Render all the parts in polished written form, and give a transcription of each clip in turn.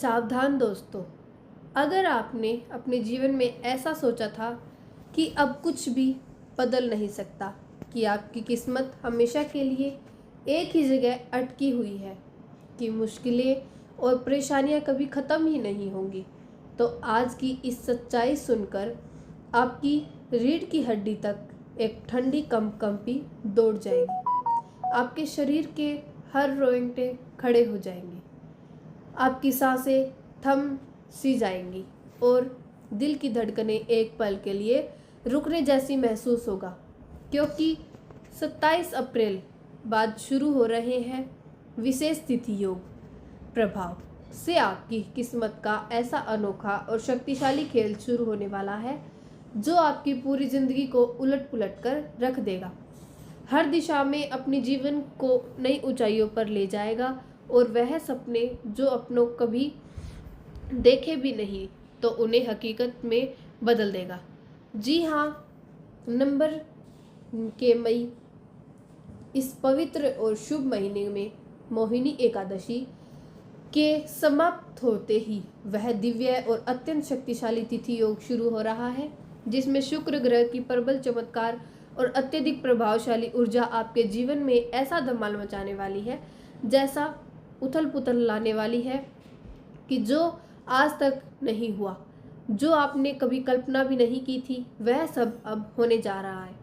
सावधान दोस्तों, अगर आपने अपने जीवन में ऐसा सोचा था कि अब कुछ भी बदल नहीं सकता, कि आपकी किस्मत हमेशा के लिए एक ही जगह अटकी हुई है, कि मुश्किलें और परेशानियां कभी ख़त्म ही नहीं होंगी, तो आज की इस सच्चाई सुनकर आपकी रीढ़ की हड्डी तक एक ठंडी कंपकंपी दौड़ जाएगी। आपके शरीर के हर रोएंटे खड़े हो जाएंगे, आपकी सांसें थम सी जाएंगी और दिल की धड़कनें एक पल के लिए रुकने जैसी महसूस होगा, क्योंकि 27 अप्रैल बाद शुरू हो रहे हैं विशेष तिथि योग प्रभाव से आपकी किस्मत का ऐसा अनोखा और शक्तिशाली खेल शुरू होने वाला है जो आपकी पूरी जिंदगी को उलट पुलट कर रख देगा। हर दिशा में अपने जीवन को नई ऊंचाइयों पर ले जाएगा और वह सपने जो अपनों कभी देखे भी नहीं तो उन्हें हकीकत में बदल देगा। जी हाँ, नंबर के मई इस पवित्र और शुभ महीने में मोहिनी एकादशी के समाप्त होते ही वह दिव्य और अत्यंत शक्तिशाली तिथि योग शुरू हो रहा है, जिसमें शुक्र ग्रह की प्रबल चमत्कार और अत्यधिक प्रभावशाली ऊर्जा आपके जीवन में ऐसा धमाल मचाने वाली है, जैसा उथल पुथल लाने वाली है कि जो आज तक नहीं हुआ, जो आपने कभी कल्पना भी नहीं की थी, वह सब अब होने जा रहा है।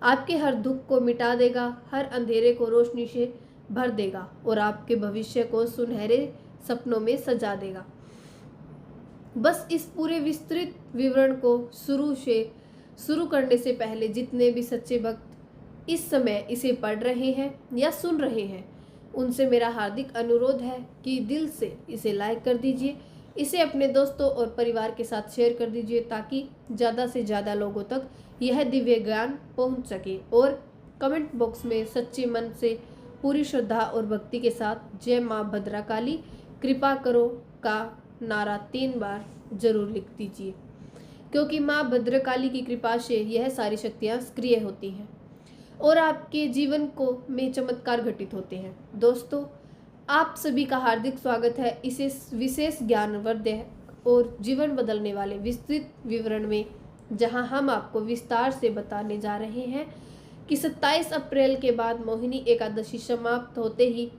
आपके हर दुख को मिटा देगा, हर अंधेरे को रोशनी से भर देगा और आपके भविष्य को सुनहरे सपनों में सजा देगा। बस इस पूरे विस्तृत विवरण को शुरू करने से पहले जितने भी सच्चे भक्त इस समय इसे पढ़ रहे हैं या सुन रहे हैं, उनसे मेरा हार्दिक अनुरोध है कि दिल से इसे लाइक कर दीजिए, इसे अपने दोस्तों और परिवार के साथ शेयर कर दीजिए, ताकि ज़्यादा से ज़्यादा लोगों तक यह दिव्य ज्ञान पहुंच सके। और कमेंट बॉक्स में सच्चे मन से पूरी श्रद्धा और भक्ति के साथ जय माँ भद्रकाली कृपा करो का नारा 3 बार जरूर लिख दीजिए, क्योंकि माँ भद्रकाली की कृपा से यह सारी शक्तियाँ सक्रिय होती हैं और आपके जीवन को में चमत्कार घटित होते हैं। दोस्तों, आप सभी का हार्दिक स्वागत है इस विशेष ज्ञानवर्धक और जीवन बदलने वाले विस्तृत विवरण में, जहां हम आपको विस्तार से बताने जा रहे हैं कि 27 अप्रैल के बाद मोहिनी एकादशी समाप्त होते ही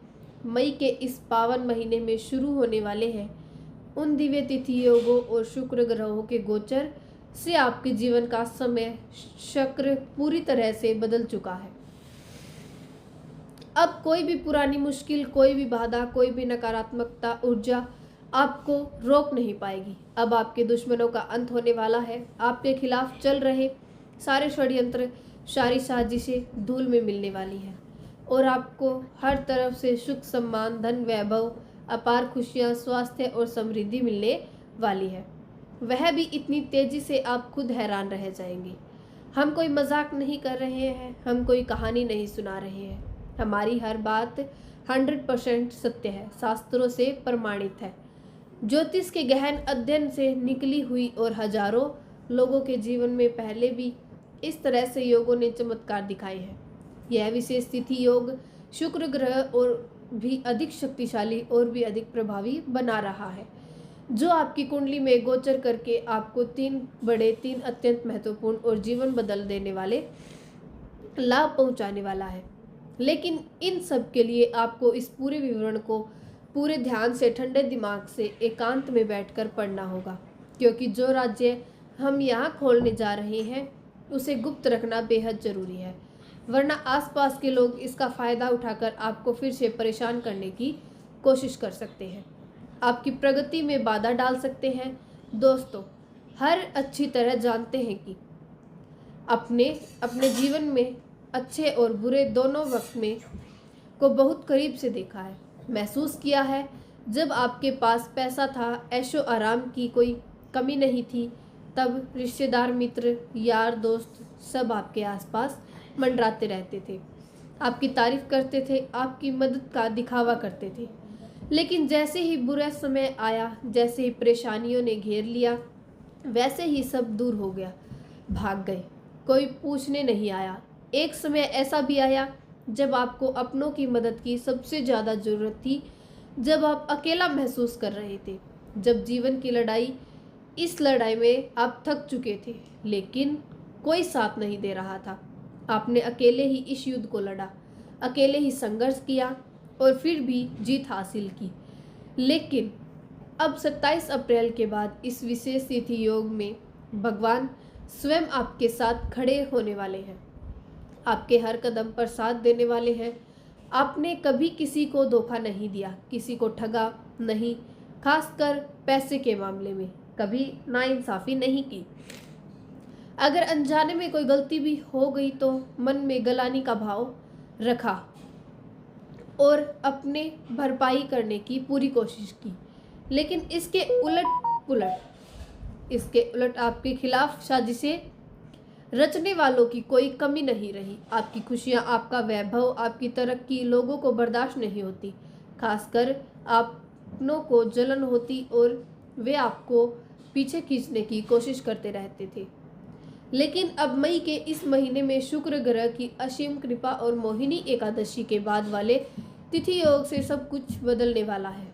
मई के इस पावन महीने में शुरू होने वाले हैं उन दिव्य तिथि योगों और शुक्र ग्रहों के गोचर से आपके जीवन का समय चक्र पूरी तरह से बदल चुका है। अब कोई भी पुरानी मुश्किल, कोई भी बाधा, कोई भी नकारात्मकता ऊर्जा आपको रोक नहीं पाएगी। अब आपके दुश्मनों का अंत होने वाला है। आपके खिलाफ चल रहे सारे षड्यंत्र, सारी साजिशें धूल में मिलने वाली है और आपको हर तरफ से सुख, सम्मान, धन, वैभव, अपार खुशियाँ, स्वास्थ्य और समृद्धि मिलने वाली है। वह भी इतनी तेजी से आप खुद हैरान रह जाएंगे। हम कोई मजाक नहीं कर रहे हैं, हम कोई कहानी नहीं सुना रहे हैं। हमारी हर बात 100% सत्य है, शास्त्रों से प्रमाणित है, ज्योतिष के गहन अध्ययन से निकली हुई और हजारों लोगों के जीवन में पहले भी इस तरह से योगों ने चमत्कार दिखाए हैं। यह विशेष तिथि योग शुक्र ग्रह और भी अधिक शक्तिशाली और भी अधिक प्रभावी बना रहा है, जो आपकी कुंडली में गोचर करके आपको 3 अत्यंत महत्वपूर्ण और जीवन बदल देने वाले लाभ पहुंचाने वाला है। लेकिन इन सब के लिए आपको इस पूरे विवरण को पूरे ध्यान से, ठंडे दिमाग से, एकांत में बैठकर पढ़ना होगा, क्योंकि जो राज्य हम यहाँ खोलने जा रहे हैं उसे गुप्त रखना बेहद जरूरी है, वरना आसपास के लोग इसका फ़ायदा उठाकर आपको फिर से परेशान करने की कोशिश कर सकते हैं, आपकी प्रगति में बाधा डाल सकते हैं। दोस्तों, हर अच्छी तरह जानते हैं कि अपने जीवन में अच्छे और बुरे दोनों वक्त में को बहुत करीब से देखा है, महसूस किया है। जब आपके पास पैसा था, ऐशो आराम की कोई कमी नहीं थी, तब रिश्तेदार, मित्र, यार, दोस्त सब आपके आसपास मंडराते रहते थे, आपकी तारीफ करते थे, आपकी मदद का दिखावा करते थे। लेकिन जैसे ही बुरा समय आया, जैसे ही परेशानियों ने घेर लिया, वैसे ही सब दूर हो गया, भाग गए, कोई पूछने नहीं आया। एक समय ऐसा भी आया जब आपको अपनों की मदद की सबसे ज़्यादा ज़रूरत थी, जब आप अकेला महसूस कर रहे थे, जब जीवन की लड़ाई, इस लड़ाई में आप थक चुके थे, लेकिन कोई साथ नहीं दे रहा था। आपने अकेले ही इस युद्ध को लड़ा, अकेले ही संघर्ष किया और फिर भी जीत हासिल की। लेकिन अब 27 अप्रैल के बाद इस विशेष तिथि योग में भगवान स्वयं आपके साथ खड़े होने वाले हैं, आपके हर कदम पर साथ देने वाले हैं। आपने कभी किसी को धोखा नहीं दिया, किसी को ठगा नहीं, खासकर पैसे के मामले में कभी नाइंसाफी नहीं की। अगर अनजाने में कोई गलती भी हो गई तो मन में गलानी का भाव रखा और अपने भरपाई करने की पूरी कोशिश की। लेकिन इसके उलट आपके खिलाफ साजिशें रचने वालों की कोई कमी नहीं रही। आपकी खुशियां, आपका वैभव, आपकी तरक्की लोगों को बर्दाश्त नहीं होती। खासकर अपनों को जलन होती और वे आपको पीछे खींचने की कोशिश करते रहते थे। लेकिन अब मई के इस महीने में शुक्र ग्रह की असीम कृपा और मोहिनी एकादशी के बाद वाले तिथि योग से सब कुछ बदलने वाला है।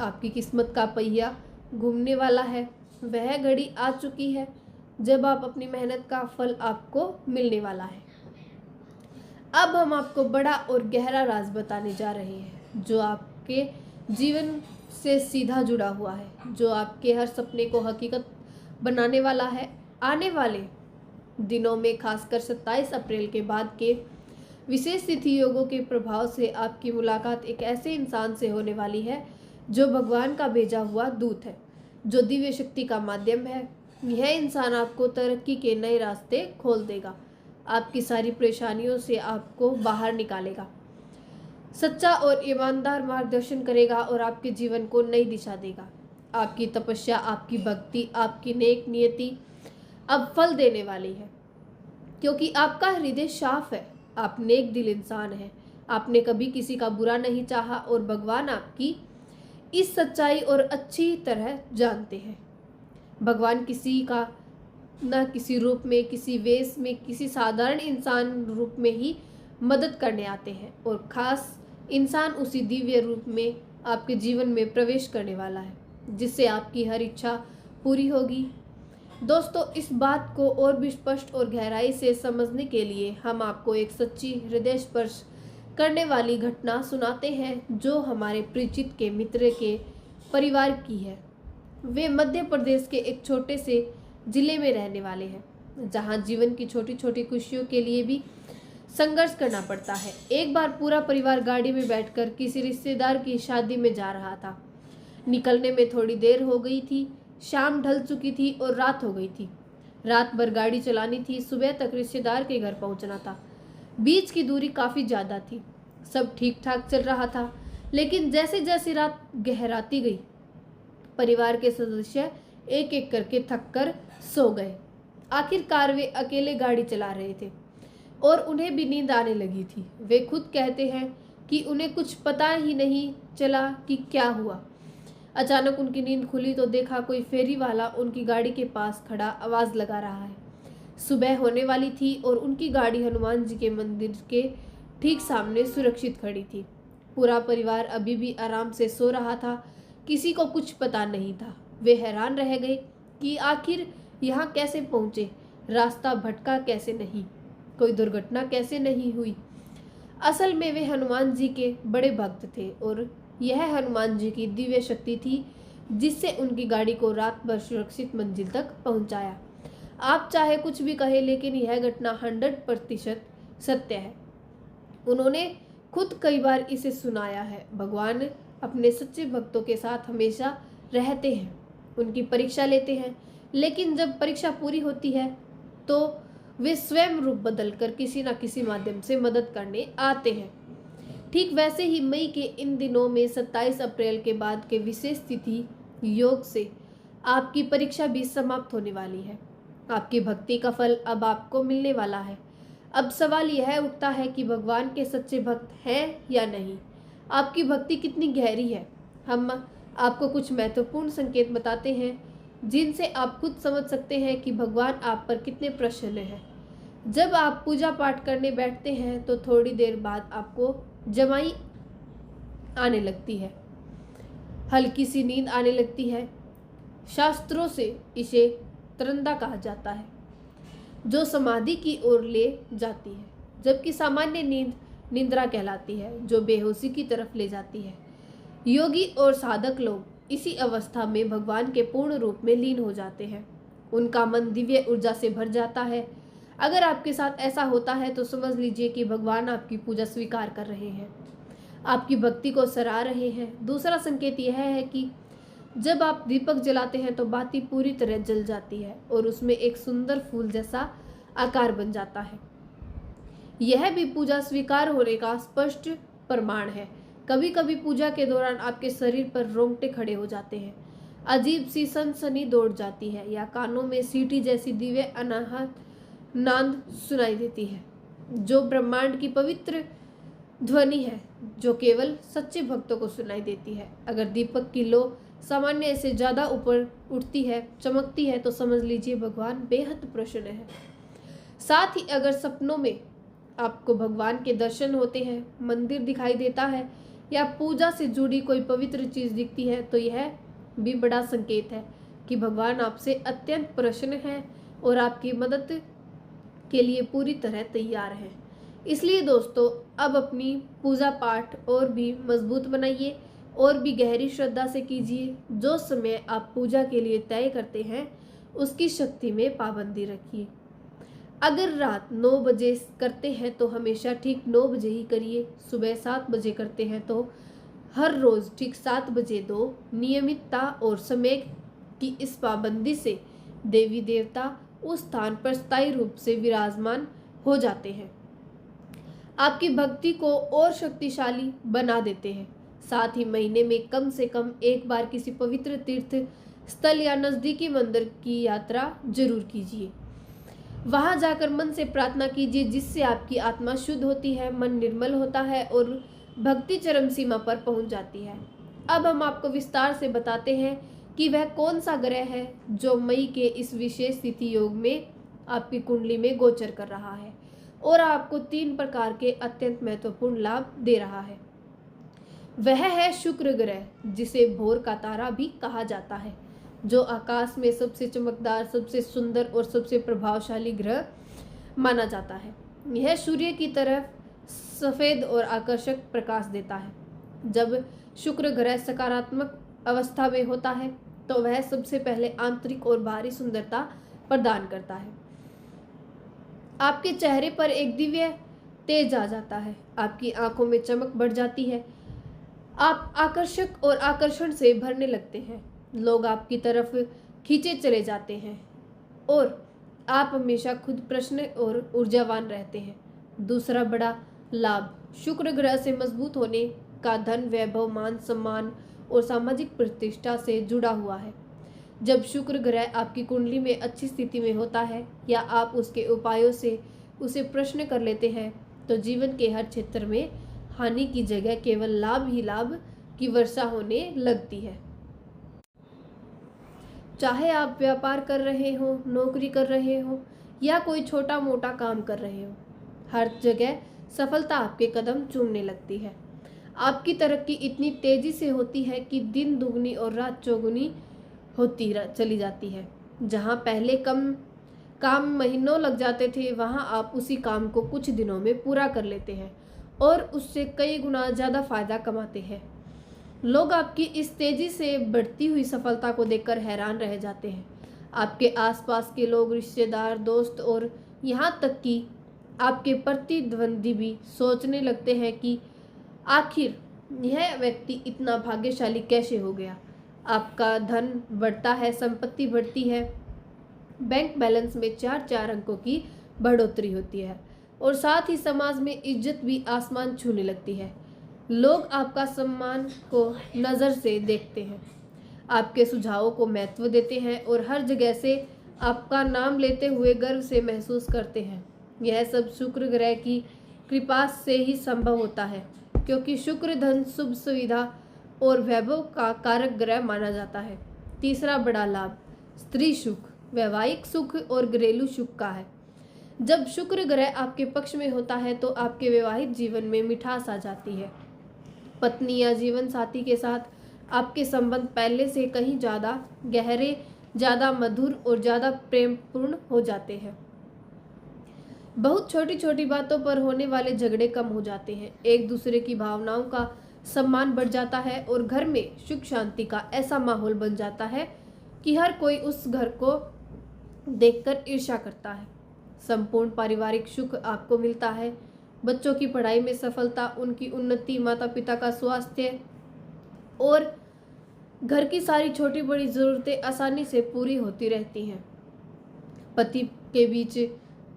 आपकी किस्मत का पहिया घूमने वाला है। वह घड़ी आ चुकी है जब आप अपनी मेहनत का फल आपको मिलने वाला है। अब हम आपको बड़ा और गहरा राज बताने जा रहे हैं, जो आपके जीवन से सीधा जुड़ा हुआ है, जो आपके हर सपने को हकीकत बनाने वाला है। आने वाले दिनों में, खासकर 27 अप्रैल के बाद के विशेष तिथि योगों के प्रभाव से आपकी मुलाकात एक ऐसे इंसान से होने वाली है जो भगवान का भेजा हुआ दूत है, जो दिव्य शक्ति का माध्यम है। यह इंसान आपको तरक्की के नए रास्ते खोल देगा, आपकी सारी परेशानियों से आपको बाहर निकालेगा, सच्चा और ईमानदार मार्गदर्शन करेगा और आपके जीवन को नई दिशा देगा। आपकी तपस्या, आपकी भक्ति, आपकी नेक नियति अब फल देने वाली है, क्योंकि आपका हृदय साफ है। आप नेक दिल इंसान हैं। आपने कभी किसी का बुरा नहीं चाहा और भगवान आपकी इस सच्चाई और अच्छी तरह जानते हैं। भगवान किसी का न किसी रूप में, किसी वेश में, किसी साधारण इंसान रूप में ही मदद करने आते हैं, और खास इंसान उसी दिव्य रूप में आपके जीवन में प्रवेश करने वाला है, जिससे आपकी हर इच्छा पूरी होगी। दोस्तों, इस बात को और भी स्पष्ट और गहराई से समझने के लिए हम आपको एक सच्ची हृदय स्पर्श करने वाली घटना सुनाते हैं, जो हमारे परिचित के मित्र के परिवार की है। वे मध्य प्रदेश के एक छोटे से जिले में रहने वाले हैं, जहां जीवन की छोटी छोटी खुशियों के लिए भी संघर्ष करना पड़ता है। एक बार पूरा परिवार गाड़ी में बैठकर किसी रिश्तेदार की शादी में जा रहा था। निकलने में थोड़ी देर हो गई थी, शाम ढल चुकी थी और रात हो गई थी। रात भर गाड़ी चलानी थी, सुबह तक रिश्तेदार के घर पहुंचना था। बीच की दूरी काफ़ी ज़्यादा थी, सब ठीक ठाक चल रहा था। लेकिन जैसे जैसे रात गहराती गई, परिवार के सदस्य एक एक करके थक कर सो गए। आखिरकार वे अकेले गाड़ी चला रहे थे और उन्हें भी नींद आने लगी थी। वे खुद कहते हैं कि उन्हें कुछ पता ही नहीं चला कि क्या हुआ। अचानक उनकी नींद खुली तो देखा कोई फेरी वाला उनकी गाड़ी के पास खड़ा आवाज़ लगा रहा है। सुबह होने वाली थी और उनकी गाड़ी हनुमान जी के मंदिर के ठीक सामने सुरक्षित खड़ी थी। पूरा परिवार अभी भी आराम से सो रहा था, किसी को कुछ पता नहीं था। वे हैरान रह गए कि आखिर यहाँ कैसे पहुँचे, रास्ता भटका कैसे नहीं, कोई दुर्घटना कैसे नहीं हुई। असल में वे हनुमान जी के बड़े भक्त थे और यह हनुमान जी की दिव्य शक्ति थी जिससे उनकी गाड़ी को रात भर सुरक्षित मंजिल तक पहुंचाया। आप चाहे कुछ भी कहे, लेकिन यह घटना 100% सत्य है। उन्होंने खुद कई बार इसे सुनाया है। भगवान अपने सच्चे भक्तों के साथ हमेशा रहते हैं, उनकी परीक्षा लेते हैं, लेकिन जब परीक्षा पूरी होती है तो वे स्वयं रूप बदलकर किसी न किसी माध्यम से मदद करने आते हैं। ठीक वैसे ही मई के इन दिनों में 27 अप्रैल के बाद के विशेष तिथि योग से आपकी परीक्षा भी समाप्त होने वाली है। आपकी भक्ति का फल अब आपको मिलने वाला है। अब सवाल यह उठता है कि भगवान के सच्चे भक्त हैं या नहीं, आपकी भक्ति कितनी गहरी है। हम आपको कुछ महत्वपूर्ण संकेत बताते हैं जिनसे आप खुद समझ सकते हैं कि भगवान आप पर कितने प्रसन्न हैं। जब आप पूजा पाठ करने बैठते हैं तो थोड़ी देर बाद आपको जमाई आने लगती है। हल्की सी नींद आने लगती है। शास्त्रों से इसे तरंदा कहा जाता है, जो समाधि की ओर ले जाती है, जबकि सामान्य नींद निद्रा कहलाती है, जो बेहोशी की तरफ ले जाती है। योगी और साधक लोग इसी अवस्था में भगवान के पूर्ण रूप में लीन हो जाते हैं। उनका मन दिव्य ऊर्जा से भर जाता है। अगर आपके साथ ऐसा होता है तो समझ लीजिए कि भगवान आपकी पूजा स्वीकार कर रहे हैं, आपकी भक्ति को सराह रहे हैं। दूसरा संकेत यह है कि जब आप दीपक जलाते हैं तो बाती पूरी तरह जल जाती है और उसमें एक सुंदर फूल जैसा आकार बन जाता है। यह भी पूजा स्वीकार होने का स्पष्ट प्रमाण है। कभी कभी पूजा के दौरान आपके शरीर पर रोंगटे खड़े हो जाते हैं, अजीब सी सनसनी दौड़ जाती है या कानों में सीटी जैसी दिव्य अनाहत नाद सुनाई देती है, जो ब्रह्मांड की पवित्र ध्वनि है, जो केवल सच्चे भक्तों को सुनाई देती है। अगर दीपक की लो सामान्य से ज़्यादा ऊपर उठती है, चमकती है, तो समझ लीजिए भगवान बेहद प्रसन्न है। साथ ही अगर सपनों में आपको भगवान के दर्शन होते हैं, मंदिर दिखाई देता है या पूजा से जुड़ी कोई पवित्र चीज़ दिखती है, तो यह भी बड़ा संकेत है कि भगवान आपसे अत्यंत प्रसन्न है और आपकी मदद के लिए पूरी तरह तैयार है। इसलिए दोस्तों, अब अपनी पूजा पाठ और भी मजबूत बनाइए और भी गहरी श्रद्धा से कीजिए। जो समय आप पूजा के लिए तय करते हैं उसकी शक्ति में पाबंदी रखिए। अगर रात 9 बजे करते हैं तो हमेशा ठीक 9 बजे ही करिए। सुबह 7 बजे करते हैं तो हर रोज़ ठीक 7 बजे दो। नियमितता और समय की इस पाबंदी से देवी देवता उस स्थान पर स्थायी रूप से विराजमान हो जाते हैं, आपकी भक्ति को और शक्तिशाली बना देते हैं। साथ ही महीने में कम से कम एक बार किसी पवित्र तीर्थ स्थल या नज़दीकी मंदिर की यात्रा जरूर कीजिए। वहां जाकर मन से प्रार्थना कीजिए, जिससे आपकी आत्मा शुद्ध होती है, मन निर्मल होता है और भक्ति चरम सीमा पर पहुंच जाती है। अब हम आपको विस्तार से बताते हैं कि वह कौन सा ग्रह है जो मई के इस विशेष तिथि योग में आपकी कुंडली में गोचर कर रहा है और आपको 3 प्रकार के अत्यंत महत्वपूर्ण लाभ दे रहा है। वह है शुक्र ग्रह, जिसे भोर का तारा भी कहा जाता है, जो आकाश में सबसे चमकदार, सबसे सुंदर और सबसे प्रभावशाली ग्रह माना जाता है। यह सूर्य की तरफ सफ़ेद और आकर्षक प्रकाश देता है। जब शुक्र ग्रह सकारात्मक अवस्था में होता है तो वह सबसे पहले आंतरिक और बाहरी सुंदरता प्रदान करता है। आपके चेहरे पर एक दिव्य तेज आ जाता है, आपकी आंखों में चमक बढ़ जाती है, आप आकर्षक और आकर्षण से भरने लगते हैं, लोग आपकी तरफ खींचे चले जाते हैं और आप हमेशा खुद प्रसन्न और ऊर्जावान रहते हैं। दूसरा बड़ा लाभ शुक्र ग्रह से मजबूत होने का धन, वैभव, मान सम्मान और सामाजिक प्रतिष्ठा से जुड़ा हुआ है। जब शुक्र ग्रह आपकी कुंडली में अच्छी स्थिति में होता है या आप उसके उपायों से उसे प्रश्न कर लेते हैं तो जीवन के हर क्षेत्र में हानि की जगह केवल लाभ ही लाभ की वर्षा होने लगती है। चाहे आप व्यापार कर रहे हो, नौकरी कर रहे हो या कोई छोटा मोटा काम कर रहे हो, हर जगह सफलता आपके कदम चूमने लगती है। आपकी तरक्की इतनी तेजी से होती है कि दिन दुगनी और रात चौगुनी होती चली जाती है। जहां पहले कम काम महीनों लग जाते थे, वहां आप उसी काम को कुछ दिनों में पूरा कर लेते हैं और उससे कई गुना ज़्यादा फायदा कमाते हैं। लोग आपकी इस तेजी से बढ़ती हुई सफलता को देखकर हैरान रह जाते हैं। आपके आसपास के लोग, रिश्तेदार, दोस्त और यहाँ तक कि आपके प्रतिद्वंदी भी सोचने लगते हैं कि आखिर यह व्यक्ति इतना भाग्यशाली कैसे हो गया। आपका धन बढ़ता है, संपत्ति बढ़ती है, बैंक बैलेंस में 4 अंकों की बढ़ोतरी होती है और साथ ही समाज में इज्जत भी आसमान छूने लगती है। लोग आपका सम्मान को नज़र से देखते हैं, आपके सुझावों को महत्व देते हैं और हर जगह से आपका नाम लेते हुए गर्व से महसूस करते हैं। यह सब शुक्र ग्रह की कृपा से ही संभव होता है, क्योंकि शुक्र धन, शुभ सुविधा और वैभव का कारक ग्रह माना जाता है। तीसरा बड़ा लाभ स्त्री सुख, वैवाहिक सुख और घरेलू सुख का है। जब शुक्र ग्रह आपके पक्ष में होता है तो आपके वैवाहिक जीवन में मिठास आ जाती है। पत्नी या जीवन साथी के साथ आपके संबंध पहले से कहीं ज़्यादा गहरे, ज़्यादा मधुर और ज़्यादा प्रेमपूर्ण हो जाते हैं। बहुत छोटी छोटी बातों पर होने वाले झगड़े कम हो जाते हैं। एक दूसरे की भावनाओं का सम्मान बढ़ जाता है और घर में सुख शांति का ऐसा माहौल बन जाता है कि हर कोई उस घर को देखकर ईर्ष्या करता है। संपूर्ण पारिवारिक सुख आपको मिलता है। बच्चों की पढ़ाई में सफलता, उनकी उन्नति, माता पिता का स्वास्थ्य और घर की सारी छोटी बड़ी ज़रूरतें आसानी से पूरी होती रहती हैं। पति के बीच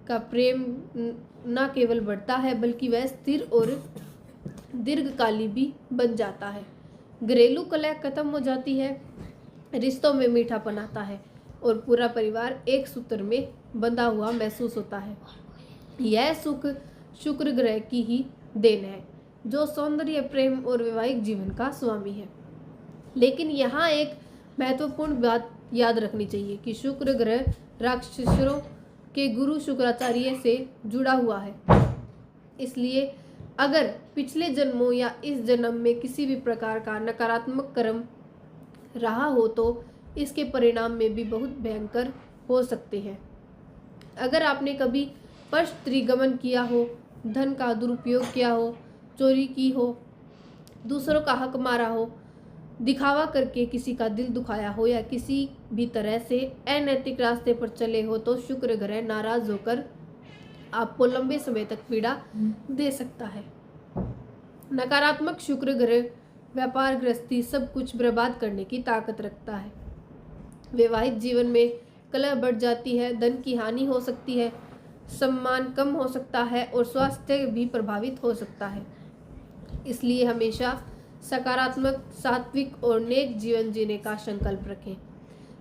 का प्रेम न केवल बढ़ता है बल्कि वह स्थिर और दीर्घकाली भी बन जाता है। घरेलू कलह खत्म हो जाती है, रिश्तों में मीठापन आता है और पूरा परिवार एक सूत्र में बंधा हुआ महसूस होता है। यह सुख शुक्र ग्रह की ही देन है, जो सौंदर्य, प्रेम और वैवाहिक जीवन का स्वामी है। लेकिन यहाँ एक महत्वपूर्ण बात याद रखनी चाहिए कि शुक्र ग्रह राक्षसों के गुरु शुक्राचार्य से जुड़ा हुआ है। इसलिए अगर पिछले जन्मों या इस जन्म में किसी भी प्रकार का नकारात्मक कर्म रहा हो तो इसके परिणाम में भी बहुत भयंकर हो सकते हैं। अगर आपने कभी परस्त्रीगमन किया हो, धन का दुरुपयोग किया हो, चोरी की हो, दूसरों का हक मारा हो, दिखावा करके किसी का दिल दुखाया हो या किसी भी तरह से अनैतिक रास्ते पर चले हो तो शुक्र ग्रह नाराज होकर आपको लंबे समय तक पीड़ा दे सकता है। नकारात्मक शुक्र ग्रह व्यापार, गृहस्थी सब कुछ बर्बाद करने की ताकत रखता है। वैवाहिक जीवन में कलह बढ़ जाती है, धन की हानि हो सकती है, सम्मान कम हो सकता है और स्वास्थ्य भी प्रभावित हो सकता है। इसलिए हमेशा सकारात्मक, सात्विक और नेक जीवन जीने का संकल्प रखें।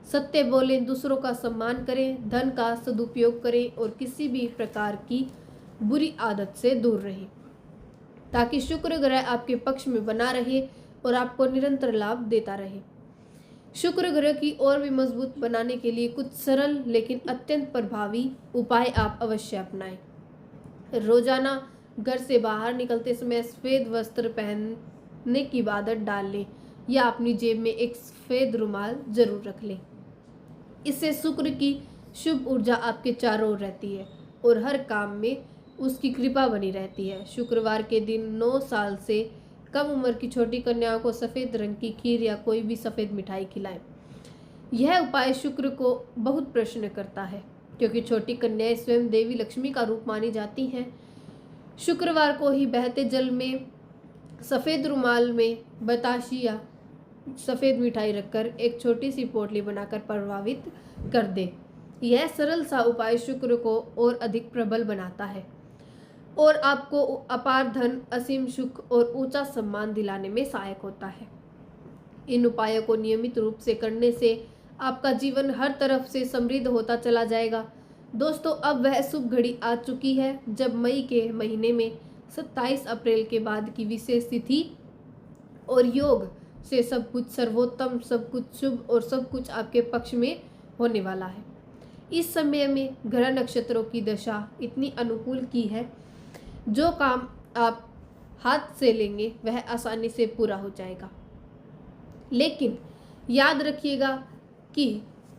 सत्य बोलें, दूसरों का सम्मान करें, धन का सदुपयोग करें और किसी भी प्रकार की बुरी आदत से दूर रहें, ताकि शुक्र ग्रह आपके पक्ष में बना रहे और आपको निरंतर लाभ देता रहे। शुक्र ग्रह की और भी मजबूत बनाने के लिए कुछ सरल लेकिन अत्यंत प्रभावी उपाय आप अवश्य अपनाएं। रोजाना घर से बाहर निकलते समय सफेद वस्त्र पहनने की आदत डाल लें या अपनी जेब में एक सफेद रुमाल जरूर रख लें। इससे शुक्र की शुभ ऊर्जा आपके चारों ओर रहती है और हर काम में उसकी कृपा बनी रहती है। शुक्रवार के दिन 9 साल से कम उम्र की छोटी कन्याओं को सफ़ेद रंग की खीर या कोई भी सफ़ेद मिठाई खिलाएं। यह उपाय शुक्र को बहुत प्रसन्न करता है क्योंकि छोटी कन्याएं स्वयं देवी लक्ष्मी का रूप मानी जाती हैं। शुक्रवार को ही बहते जल में सफ़ेद रुमाल में बताशी या सफ़ेद मिठाई रखकर एक छोटी सी पोटली बनाकर प्रभावित कर दे। यह सरल सा उपाय शुक्र को और अधिक प्रबल बनाता है और आपको अपार धन, असीम सुख और ऊंचा सम्मान दिलाने में सहायक होता है। इन उपायों को नियमित रूप से करने से आपका जीवन हर तरफ से समृद्ध होता चला जाएगा। दोस्तों, अब वह शुभ घड़ी आ चुकी है जब मई के महीने में 27 अप्रैल के बाद की विशेष तिथि और योग से सब कुछ सर्वोत्तम, सब कुछ शुभ और सब कुछ आपके पक्ष में होने वाला है। इस समय में ग्रह नक्षत्रों की दशा इतनी अनुकूल की है, जो काम आप हाथ से लेंगे वह आसानी से पूरा हो जाएगा। लेकिन याद रखिएगा कि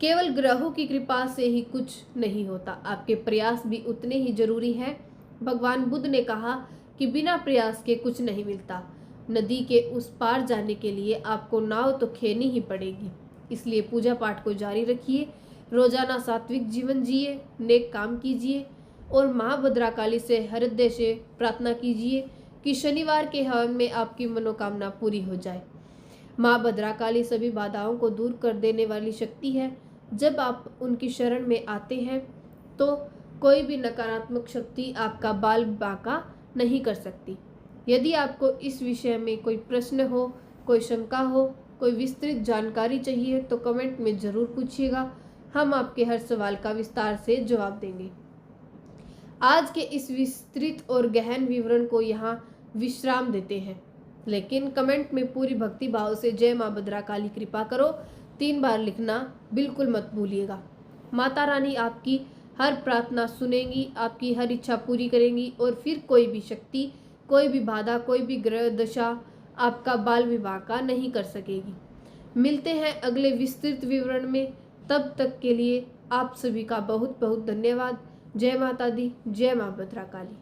केवल ग्रहों की कृपा से ही कुछ नहीं होता, आपके प्रयास भी उतने ही जरूरी हैं। भगवान बुद्ध ने कहा कि बिना प्रयास के कुछ नहीं मिलता। नदी के उस पार जाने के लिए आपको नाव तो खेनी ही पड़ेगी। इसलिए पूजा पाठ को जारी रखिए, रोजाना सात्विक जीवन जिए, नेक काम कीजिए और माँ भद्राकाली से हृदय से प्रार्थना कीजिए कि शनिवार के हवन में आपकी मनोकामना पूरी हो जाए। माँ भद्राकाली सभी बाधाओं को दूर कर देने वाली शक्ति है। जब आप उनकी शरण में आते हैं तो कोई भी नकारात्मक शक्ति आपका बाल बांका नहीं कर सकती। यदि आपको इस विषय में कोई प्रश्न हो, कोई शंका हो, कोई विस्तृत जानकारी चाहिए तो कमेंट में ज़रूर पूछिएगा। हम आपके हर सवाल का विस्तार से जवाब देंगे। आज के इस विस्तृत और गहन विवरण को यहाँ विश्राम देते हैं, लेकिन कमेंट में पूरी भक्ति भाव से जय माँ भद्राकाली कृपा करो 3 बार लिखना बिल्कुल मत भूलिएगा। माता रानी आपकी हर प्रार्थना सुनेंगी, आपकी हर इच्छा पूरी करेंगी और फिर कोई भी शक्ति, कोई भी बाधा, कोई भी ग्रह दशा आपका बाल विवाह का नहीं कर सकेगी। मिलते हैं अगले विस्तृत विवरण में। तब तक के लिए आप सभी का बहुत बहुत धन्यवाद। जय माता दी, जय माँ भद्रा काली।